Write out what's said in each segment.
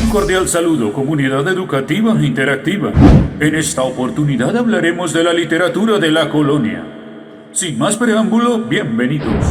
Un cordial saludo, comunidad educativa e interactiva. En esta oportunidad hablaremos de la literatura de la colonia. Sin más preámbulo, bienvenidos.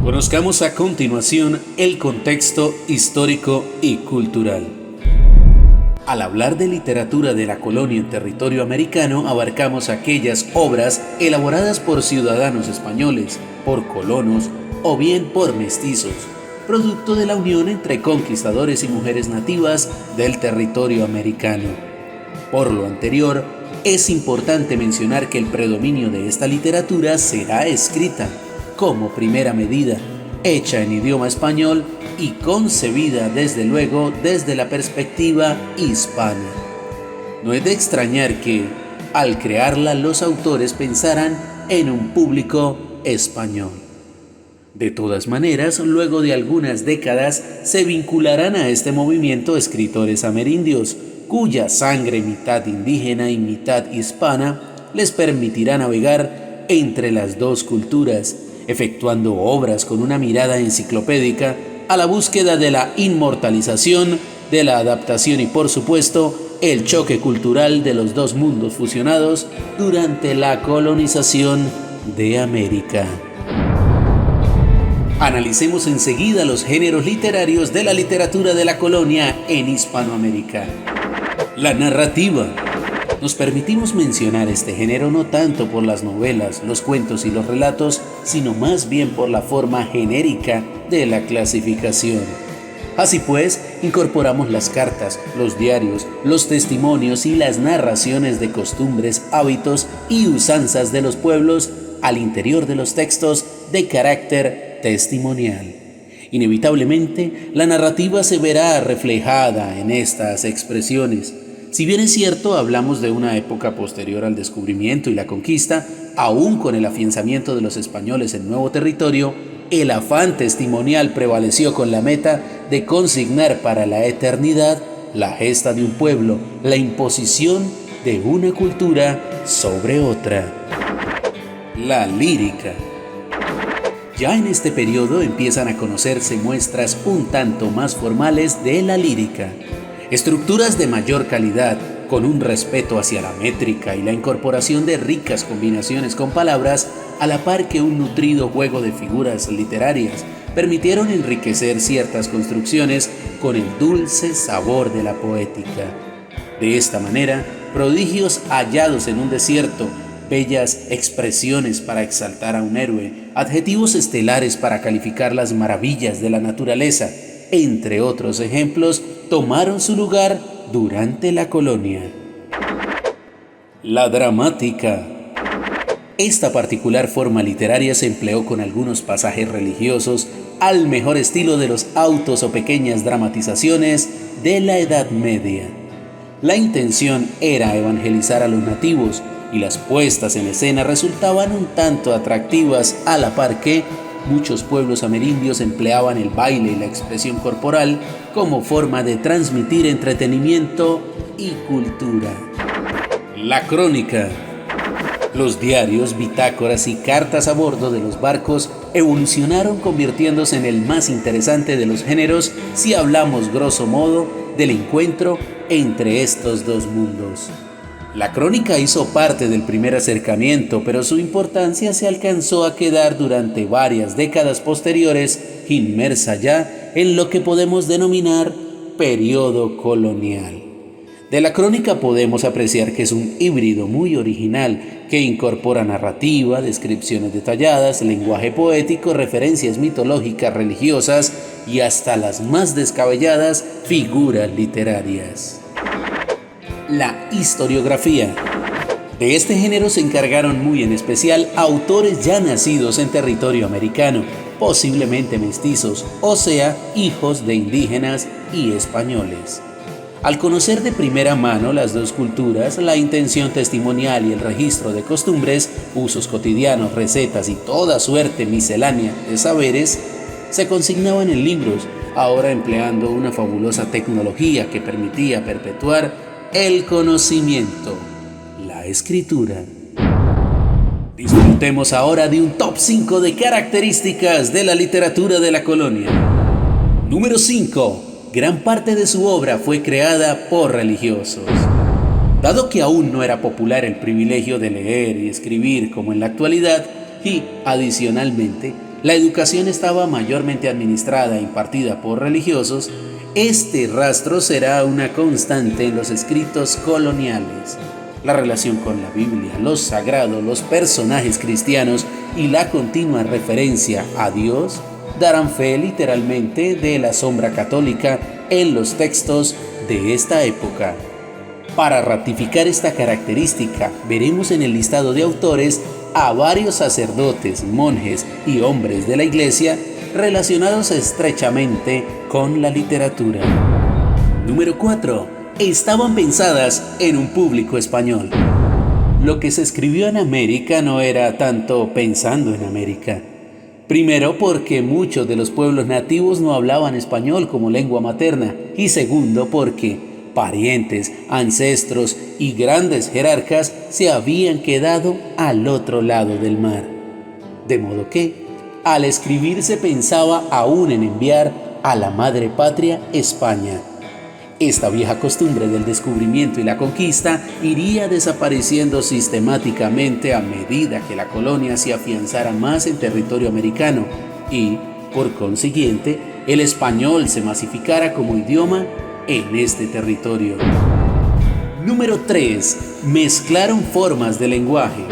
Conozcamos a continuación el contexto histórico y cultural. Al hablar de literatura de la colonia en territorio americano, abarcamos aquellas obras elaboradas por ciudadanos españoles, por colonos o bien por mestizos, producto de la unión entre conquistadores y mujeres nativas del territorio americano. Por lo anterior, es importante mencionar que el predominio de esta literatura será escrita, como primera medida, hecha en idioma español y concebida desde luego desde la perspectiva hispana. No es de extrañar que, al crearla, los autores pensaran en un público español. De todas maneras, luego de algunas décadas se vincularán a este movimiento escritores amerindios, cuya sangre mitad indígena y mitad hispana les permitirá navegar entre las dos culturas, efectuando obras con una mirada enciclopédica a la búsqueda de la inmortalización, de la adaptación y, por supuesto, el choque cultural de los dos mundos fusionados durante la colonización de América. Analicemos enseguida los géneros literarios de la literatura de la colonia en Hispanoamérica. La narrativa. Nos permitimos mencionar este género no tanto por las novelas, los cuentos y los relatos, sino más bien por la forma genérica de la clasificación. Así pues, incorporamos las cartas, los diarios, los testimonios y las narraciones de costumbres, hábitos y usanzas de los pueblos al interior de los textos de carácter testimonial. Inevitablemente, la narrativa se verá reflejada en estas expresiones. Si bien es cierto, hablamos de una época posterior al descubrimiento y la conquista, aún con el afianzamiento de los españoles en nuevo territorio, el afán testimonial prevaleció con la meta de consignar para la eternidad la gesta de un pueblo, la imposición de una cultura sobre otra. La lírica. Ya en este periodo empiezan a conocerse muestras un tanto más formales de la lírica. Estructuras de mayor calidad, con un respeto hacia la métrica y la incorporación de ricas combinaciones con palabras, a la par que un nutrido juego de figuras literarias, permitieron enriquecer ciertas construcciones con el dulce sabor de la poética. De esta manera, prodigios hallados en un desierto, bellas expresiones para exaltar a un héroe, adjetivos estelares para calificar las maravillas de la naturaleza, entre otros ejemplos, tomaron su lugar durante la colonia. La dramática. Esta particular forma literaria se empleó con algunos pasajes religiosos al mejor estilo de los autos o pequeñas dramatizaciones de la Edad Media. La intención era evangelizar a los nativos y las puestas en escena resultaban un tanto atractivas, a la par que muchos pueblos amerindios empleaban el baile y la expresión corporal como forma de transmitir entretenimiento y cultura. La crónica. Los diarios, bitácoras y cartas a bordo de los barcos evolucionaron convirtiéndose en el más interesante de los géneros si hablamos grosso modo del encuentro entre estos dos mundos. La crónica hizo parte del primer acercamiento, pero su importancia se alcanzó a quedar durante varias décadas posteriores, inmersa ya en lo que podemos denominar periodo colonial. De la crónica podemos apreciar que es un híbrido muy original que incorpora narrativa, descripciones detalladas, lenguaje poético, referencias mitológicas, religiosas y hasta las más descabelladas figuras literarias. La historiografía. De este género se encargaron muy en especial autores ya nacidos en territorio americano, posiblemente mestizos, o sea, hijos de indígenas y españoles. Al conocer de primera mano las dos culturas, la intención testimonial y el registro de costumbres, usos cotidianos, recetas y toda suerte miscelánea de saberes, se consignaban en libros, ahora empleando una fabulosa tecnología que permitía perpetuar el conocimiento, la escritura. Disfrutemos ahora de un top 5 de características de la literatura de la colonia. Número 5. gran parte de su obra fue creada por religiosos. Dado que aún no era popular el privilegio de leer y escribir como en la actualidad, y, adicionalmente, la educación estaba mayormente administrada e impartida por religiosos, este rastro será una constante en los escritos coloniales. La relación con la Biblia, lo sagrado, los personajes cristianos y la continua referencia a Dios darán fe literalmente de la sombra católica en los textos de esta época. Para ratificar esta característica, veremos en el listado de autores a varios sacerdotes, monjes y hombres de la Iglesia relacionados estrechamente con la literatura. Número 4. Estaban pensadas en un público español. Lo que se escribió en América no era tanto pensando en América. Primero, porque muchos de los pueblos nativos no hablaban español como lengua materna, y segundo, porque parientes, ancestros y grandes jerarcas se habían quedado al otro lado del mar. De modo que, al escribir se pensaba aún en enviar a la madre patria España. Esta vieja costumbre del descubrimiento y la conquista iría desapareciendo sistemáticamente a medida que la colonia se afianzara más en territorio americano y, por consiguiente, el español se masificara como idioma en este territorio. Número 3. Mezclaron formas de lenguaje.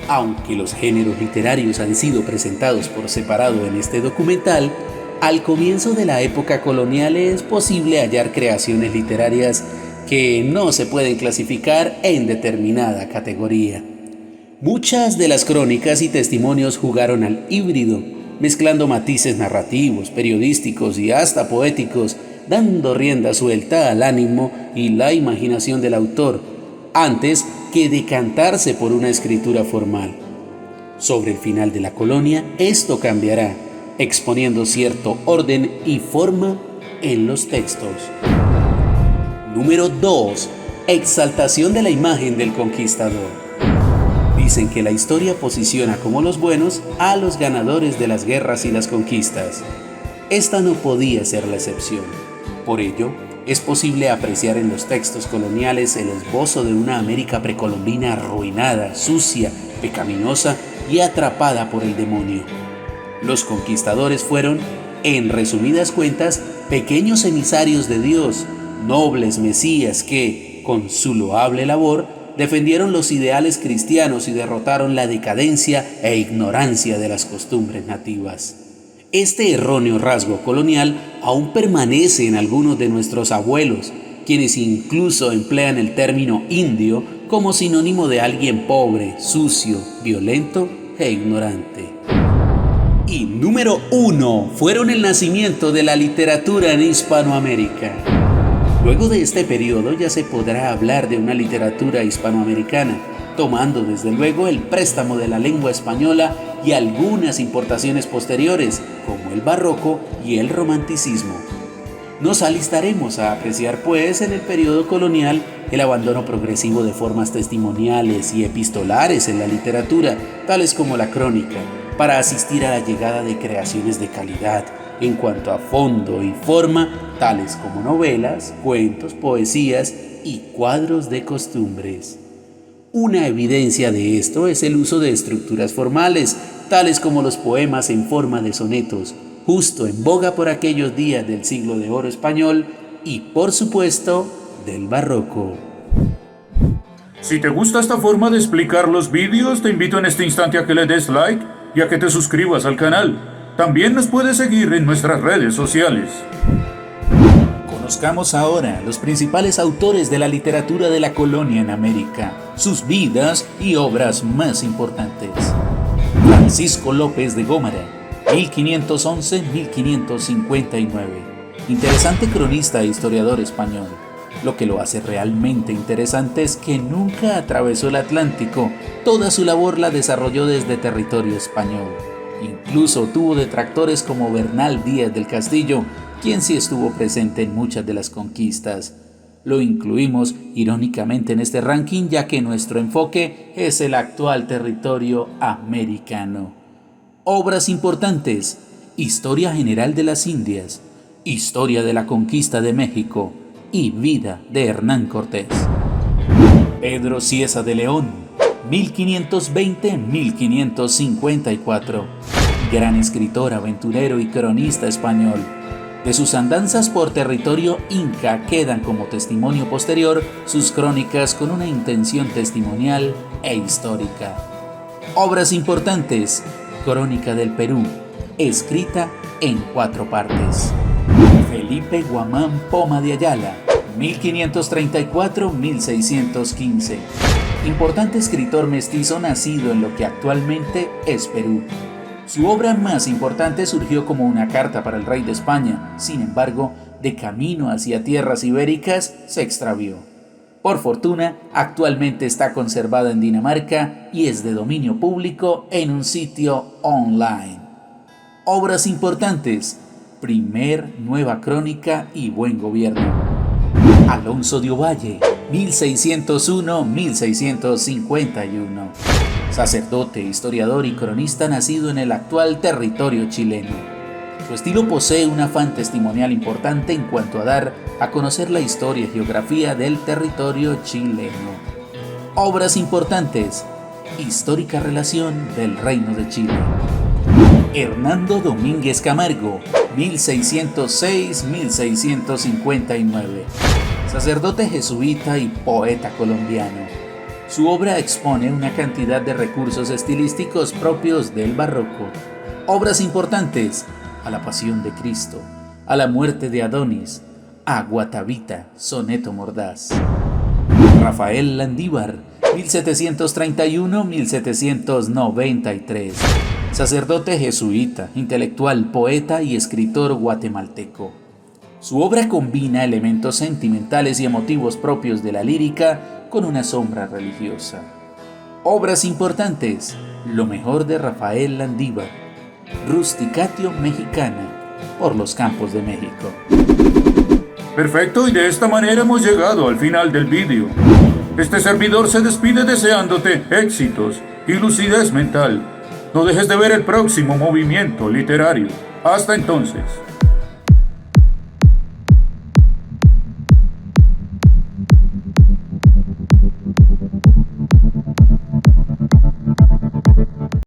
Aunque los géneros literarios han sido presentados por separado en este documental, al comienzo de la época colonial es posible hallar creaciones literarias que no se pueden clasificar en determinada categoría. Muchas de las crónicas y testimonios jugaron al híbrido, mezclando matices narrativos, periodísticos y hasta poéticos, dando rienda suelta al ánimo y la imaginación del autor, antes que decantarse por una escritura formal. Sobre el final de la colonia, esto cambiará, exponiendo cierto orden y forma en los textos. Número 2. Exaltación de la imagen del conquistador. Dicen que la historia posiciona como los buenos a los ganadores de las guerras y las conquistas. Esta no podía ser la excepción. Por ello, es posible apreciar en los textos coloniales el esbozo de una América precolombina arruinada, sucia, pecaminosa y atrapada por el demonio. Los conquistadores fueron, en resumidas cuentas, pequeños emisarios de Dios, nobles mesías que, con su loable labor, defendieron los ideales cristianos y derrotaron la decadencia e ignorancia de las costumbres nativas. Este erróneo rasgo colonial aún permanece en algunos de nuestros abuelos, quienes incluso emplean el término indio como sinónimo de alguien pobre, sucio, violento e ignorante. Y número 1 fueron el nacimiento de la literatura en Hispanoamérica. Luego de este periodo ya se podrá hablar de una literatura hispanoamericana, tomando desde luego el préstamo de la lengua española y algunas importaciones posteriores, como el barroco y el romanticismo. Nos alistaremos a apreciar pues en el periodo colonial el abandono progresivo de formas testimoniales y epistolares en la literatura, tales como la crónica, para asistir a la llegada de creaciones de calidad en cuanto a fondo y forma, tales como novelas, cuentos, poesías y cuadros de costumbres. Una evidencia de esto es el uso de estructuras formales, tales como los poemas en forma de sonetos, justo en boga por aquellos días del siglo de oro español y, por supuesto, del barroco. Si te gusta esta forma de explicar los vídeos, te invito en este instante a que le des like y a que te suscribas al canal. También nos puedes seguir en nuestras redes sociales. Conozcamos ahora los principales autores de la literatura de la colonia en América, sus vidas y obras más importantes. Francisco López de Gómara, 1511-1559. Interesante cronista e historiador español. Lo que lo hace realmente interesante es que nunca atravesó el Atlántico, toda su labor la desarrolló desde territorio español. Incluso tuvo detractores como Bernal Díaz del Castillo, quien sí estuvo presente en muchas de las conquistas. Lo incluimos irónicamente en este ranking, ya que nuestro enfoque es el actual territorio americano. Obras importantes: Historia General de las Indias, Historia de la conquista de México y vida de Hernán Cortés. Pedro Cieza de León, 1520-1554. Gran escritor, aventurero y cronista español. De sus andanzas por territorio inca quedan como testimonio posterior sus crónicas con una intención testimonial e histórica. Obras importantes: Crónica del Perú, escrita en 4 partes. Felipe Guamán Poma de Ayala, 1534-1615. Importante escritor mestizo nacido en lo que actualmente es Perú. Su obra más importante surgió como una carta para el rey de España. Sin embargo, de camino hacia tierras ibéricas se extravió. Por fortuna, actualmente está conservada en Dinamarca y es de dominio público en un sitio online. Obras importantes: Primer Nueva Crónica y Buen Gobierno. Alonso de Ovalle, 1601-1651. Sacerdote, historiador y cronista nacido en el actual territorio chileno. Su estilo posee un afán testimonial importante en cuanto a dar a conocer la historia y geografía del territorio chileno. Obras importantes: Histórica relación del Reino de Chile. Hernando Domínguez Camargo, 1606-1659. Sacerdote jesuita y poeta colombiano. Su obra expone una cantidad de recursos estilísticos propios del barroco. Obras importantes: A la Pasión de Cristo, A la Muerte de Adonis, A Guatavita, soneto mordaz. Rafael Landívar, 1731-1793. Sacerdote jesuita, intelectual, poeta y escritor guatemalteco. Su obra combina elementos sentimentales y emotivos propios de la lírica con una sombra religiosa. Obras importantes: Lo mejor de Rafael Landívar, Rusticatio Mexicana, por los campos de México. Perfecto, y de esta manera hemos llegado al final del vídeo. Este servidor se despide deseándote éxitos y lucidez mental. No dejes de ver el próximo movimiento literario. Hasta entonces.